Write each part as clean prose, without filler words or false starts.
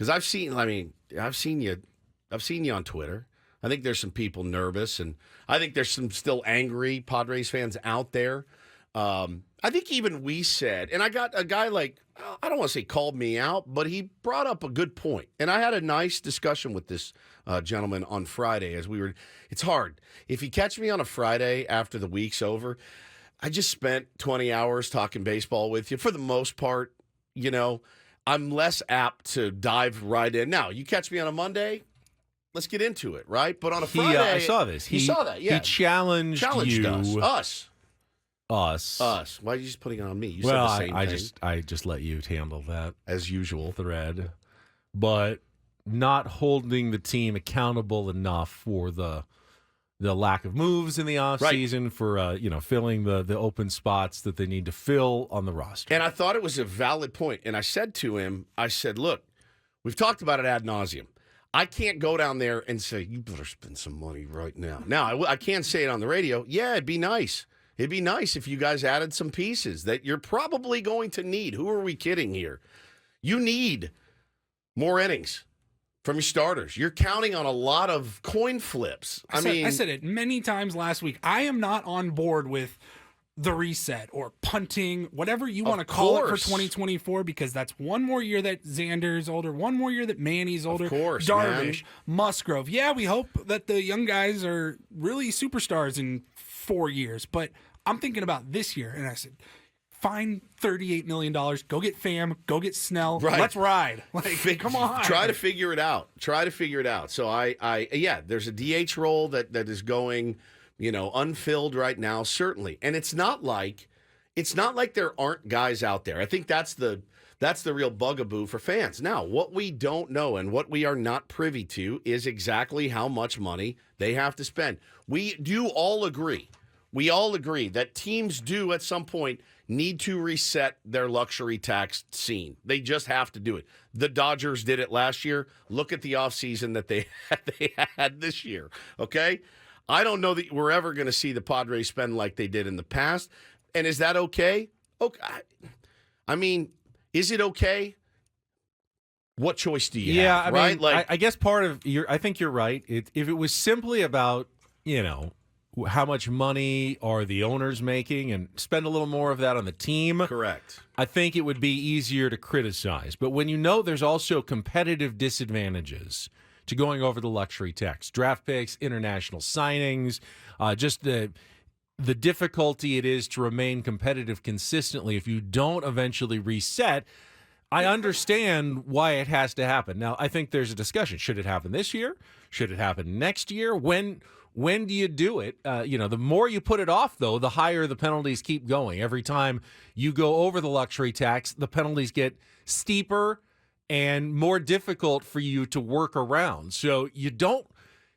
Because I've seen you on Twitter. I think there's some people nervous, and I think there's some still angry Padres fans out there. I think even we said, and I got a guy like, I don't want to say called me out, but he brought up a good point. And I had a nice discussion with this gentleman on Friday it's hard. If you catch me on a Friday after the week's over, I just spent 20 hours talking baseball with you. For the most part, I'm less apt to dive right in. Now, you catch me on a Monday, let's get into it, right? But on a Friday, I saw this. He saw that, yeah. He challenged you. Us. Us. Why are you just putting it on me? You well, said the same thing. I just let you handle that as usual thread, but not holding the team accountable enough for the lack of moves in the offseason, right, for filling the open spots that they need to fill on the roster. And I thought it was a valid point. And I said to him, look, we've talked about it ad nauseum. I can't go down there and say, you better spend some money right now. Now, I can't say it on the radio. Yeah, it'd be nice. It'd be nice if you guys added some pieces that you're probably going to need. Who are we kidding here? You need more innings from your starters. You're counting on a lot of coin flips. I said it many times last week. I am not on board with the reset or punting, whatever you want to call it for 2024, because that's one more year that Xander's older, one more year that Manny's older, of course, Darvish, Musgrove. Yeah, we hope that the young guys are really superstars in 4 years, but I'm thinking about this year, and I said, find $38 million, go get Pham, go get Snell, right. Let's ride. Come on. Try to figure it out. So there's a DH role that is going, unfilled right now, certainly. And it's not like there aren't guys out there. I think that's the real bugaboo for fans. Now, what we don't know and what we are not privy to is exactly how much money they have to spend. We do all agree. We all agree that teams do at some point need to reset their luxury tax scene. They just have to do it. The Dodgers did it last year. Look at the offseason that they had this year, okay? I don't know that we're ever going to see the Padres spend like they did in the past. And is that okay? Okay. I mean, is it okay? What choice do you have? Yeah, I mean, I guess part of I think you're right. If it was simply about, how much money are the owners making and spend a little more of that on the team. Correct. I think it would be easier to criticize. But when there's also competitive disadvantages to going over the luxury tax, draft picks, international signings, just the difficulty it is to remain competitive consistently if you don't eventually reset, I understand why it has to happen. Now, I think there's a discussion. Should it happen this year? Should it happen next year? When do you do it? The more you put it off, though, the higher the penalties keep going. Every time you go over the luxury tax, the penalties get steeper and more difficult for you to work around. So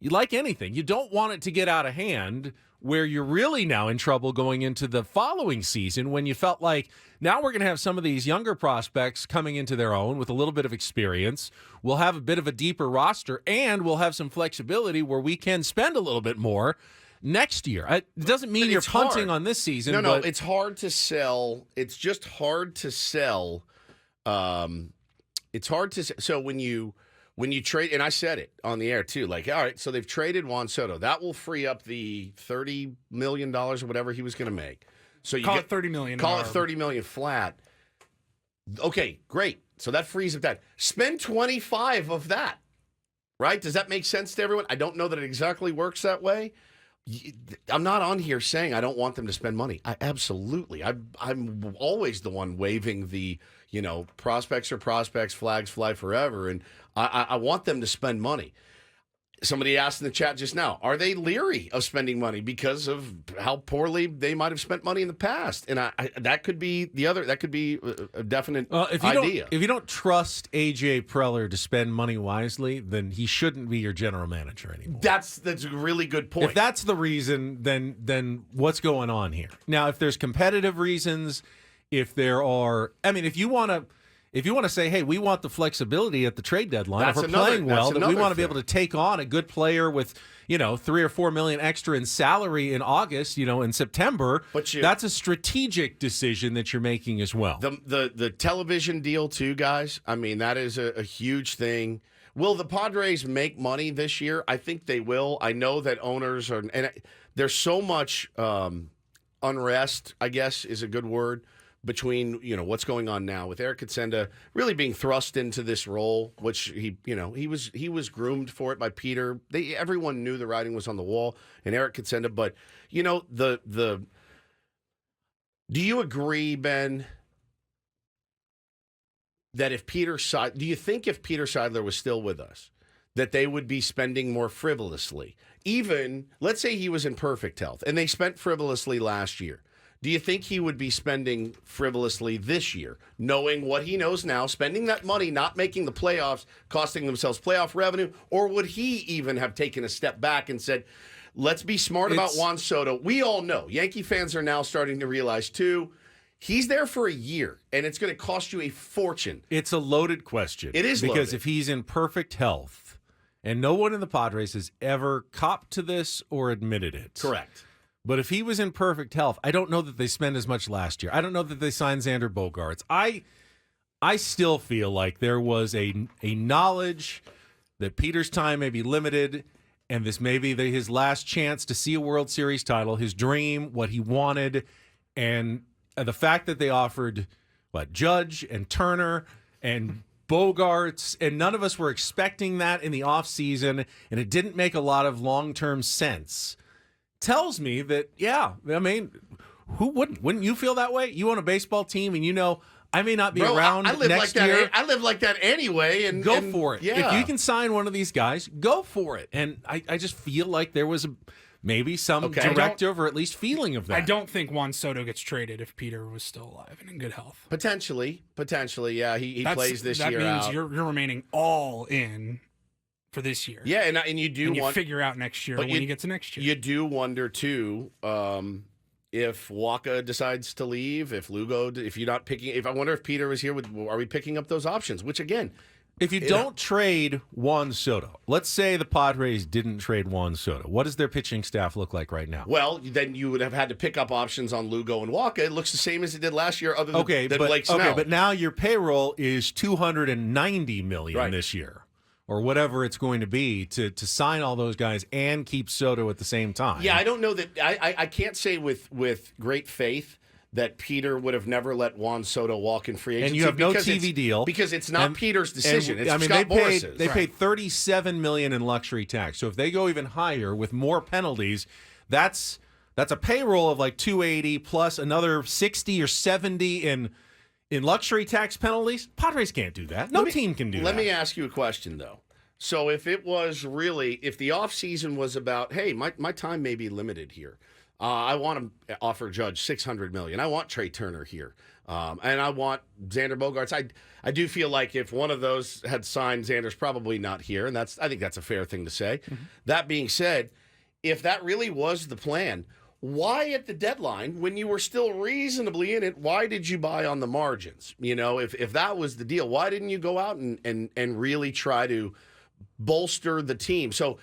like anything, you don't want it to get out of hand where you're really now in trouble going into the following season when you felt like now we're going to have some of these younger prospects coming into their own with a little bit of experience. We'll have a bit of a deeper roster, and we'll have some flexibility where we can spend a little bit more next year. It doesn't mean you're punting on this season. No, it's hard to sell. It's just hard to sell. It's hard to sell. So when you trade, and I said it on the air too, all right, so they've traded Juan Soto. That will free up the $30 million or whatever he was going to make. So you call it $30 million. Call it $30 million flat. Okay, great. So that frees up that. Spend 25 of that, right? Does that make sense to everyone? I don't know that it exactly works that way. I'm not on here saying I don't want them to spend money. Absolutely. I'm always the one waving the, prospects are prospects, flags fly forever. And I want them to spend money. Somebody asked in the chat just now, are they leery of spending money because of how poorly they might have spent money in the past? And that could be a definite idea. If you don't trust A.J. Preller to spend money wisely, then he shouldn't be your general manager anymore. That's a really good point. If that's the reason, then what's going on here? Now, if there's competitive reasons, if there are, if you want to, if you want to say, hey, we want the flexibility at the trade deadline, That's if we're another- playing well, that's that we another want to be thing. able to take on a good player with, $3 or $4 million extra in salary in August, in September. But that's a strategic decision that you're making as well. The television deal too, guys. I mean, that is a huge thing. Will the Padres make money this year? I think they will. I know that owners are, and there's so much unrest, I guess is a good word, between what's going on now with Eric Katsenda really being thrust into this role, which he was groomed for it by Peter. Everyone knew the writing was on the wall, and Eric Katsenda. But do you agree, Ben, that do you think if Peter Seidler was still with us, that they would be spending more frivolously? Even, let's say he was in perfect health, and they spent frivolously last year. Do you think he would be spending frivolously this year, knowing what he knows now, spending that money, not making the playoffs, costing themselves playoff revenue? Or would he even have taken a step back and said, let's be smart about Juan Soto? We all know, Yankee fans are now starting to realize, too, he's there for a year, and it's going to cost you a fortune. It's a loaded question. It is because loaded. if he's in perfect health, and no one in the Padres has ever copped to this or admitted it. Correct. But if he was in perfect health, I don't know that they spent as much last year. I don't know that they signed Xander Bogaerts. I still feel like there was a knowledge that Peter's time may be limited, and this may be his last chance to see a World Series title, his dream, what he wanted, and the fact that they offered Judge and Turner and Bogarts, and none of us were expecting that in the offseason, and it didn't make a lot of long-term sense, tells me that, who wouldn't? Wouldn't you feel that way? You own a baseball team, and I may not be around I live next like year. that. I live like that anyway. And go for it. Yeah. If you can sign one of these guys, go for it. And I just feel like there was maybe some directive or at least feeling of that. I don't think Juan Soto gets traded if Peter was still alive and in good health. Potentially, yeah. He plays this year out. That means you're remaining all in for this year. Yeah, and you do want figure out next year when you get to next year. You do wonder too if Waka decides to leave, if Lugo, if you're not picking. If I wonder if Peter was here, are we picking up those options? Which again, if you don't trade Juan Soto, let's say the Padres didn't trade Juan Soto, what does their pitching staff look like right now? Well, then you would have had to pick up options on Lugo and Waka. It looks the same as it did last year, other than Blake Snell. Okay, but now your payroll is $290 million this year, or whatever it's going to be to sign all those guys and keep Soto at the same time. Yeah, I don't know that. I can't say with great faith that Peter would have never let Juan Soto walk in free agency. And you have no TV deal. Because it's not Peter's decision. It's Scott they Boris's. paid $37 million in luxury tax. So if they go even higher with more penalties, that's a payroll of like $280 plus another $60 or $70 in luxury tax penalties. Padres can't do that. No team can do that. Let me ask you a question, though. So if the offseason was about, hey, my time may be limited here. I want to offer Judge $600 million. I want Trey Turner here, and I want Xander Bogaerts. I do feel like if one of those had signed, Xander's probably not here, and I think that's a fair thing to say. Mm-hmm. That being said, if that really was the plan, why at the deadline, when you were still reasonably in it, why did you buy on the margins? If that was the deal, why didn't you go out and really try to bolster the team? So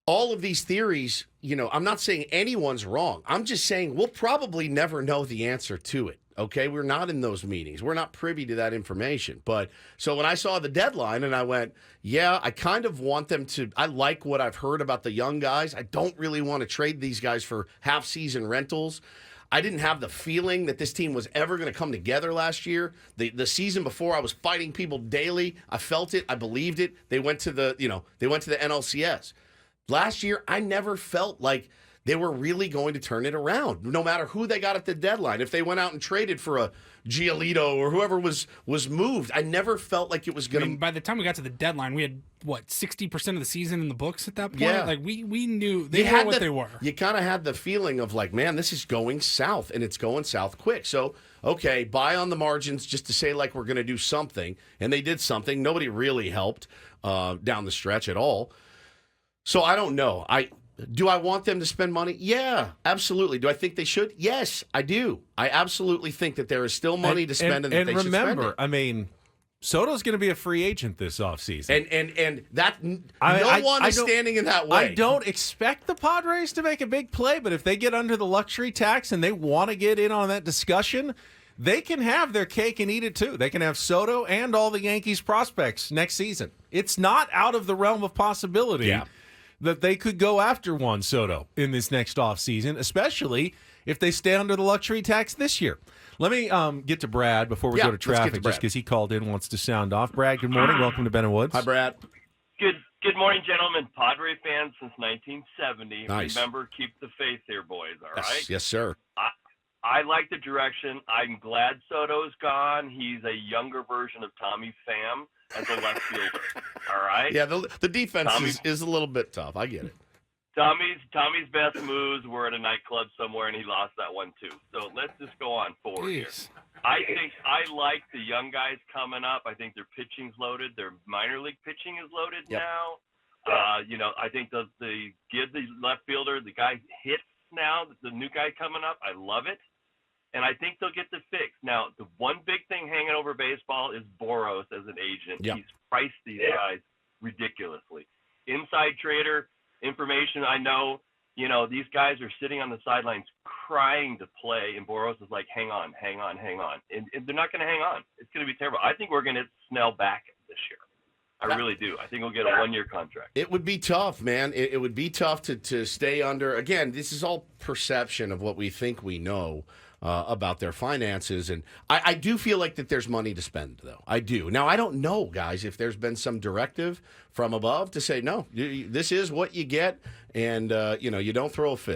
all of these theories, I'm not saying anyone's wrong. I'm just saying we'll probably never know the answer to it. Okay, we're not in those meetings. We're not privy to that information. But so when I saw the deadline and I went, yeah, I kind of want them to. I like what I've heard about the young guys. I don't really want to trade these guys for half-season rentals. I didn't have the feeling that this team was ever going to come together last year. The season before, I was fighting people daily. I felt it. I believed it. They went to the NLCS. Last year, I never felt like they were really going to turn it around, no matter who they got at the deadline. If they went out and traded for a Giolito or whoever was moved, I never felt like it was going to. By the time we got to the deadline, we had 60% of the season in the books at that point. Yeah. Like we knew they were what they were. You kind of had the feeling of like, man, this is going south, and it's going south quick. So okay, buy on the margins just to say like we're going to do something, and they did something. Nobody really helped down the stretch at all. So I don't know. Do I want them to spend money? Yeah, absolutely. Do I think they should? Yes, I do. I absolutely think that there is still money to spend, and that they should spend it. And remember, I mean, Soto's going to be a free agent this offseason. And that no one is standing in that way. I don't expect the Padres to make a big play, but if they get under the luxury tax and they want to get in on that discussion, they can have their cake and eat it too. They can have Soto and all the Yankees prospects next season. It's not out of the realm of possibility that they could go after Juan Soto in this next offseason, especially if they stay under the luxury tax this year. Let me get to Brad before we go to traffic, just because he called in, wants to sound off. Brad, good morning. Welcome to Ben and Woods. Hi, Brad. Good morning, gentlemen. Padre fans since 1970. Nice. Remember, keep the faith here, boys, all right? Yes, sir. I like the direction. I'm glad Soto's gone. He's a younger version of Tommy Pham as a left fielder, all right? Yeah, the defense is a little bit tough. I get it. Tommy's best moves were at a nightclub somewhere, and he lost that one too. So let's just go on forward here. I think I like the young guys coming up. I think their pitching's loaded. Their minor league pitching is loaded now. I think the give the left fielder, the guy hits now, the new guy coming up. I love it. And I think they'll get the fix. Now, the one big thing hanging over baseball is Boros as an agent. Yep. He's priced these guys ridiculously. Inside trader information, I know, these guys are sitting on the sidelines crying to play, and Boros is like, hang on. And they're not going to hang on. It's going to be terrible. I think we're going to Snell back this year. I really do. I think we'll get a one-year contract. It would be tough, man. It would be tough to stay under. Again, this is all perception of what we think we know about their finances. And I do feel like that there's money to spend, though. I do. Now, I don't know, guys, if there's been some directive from above to say, no, this is what you get, and, you don't throw a fit.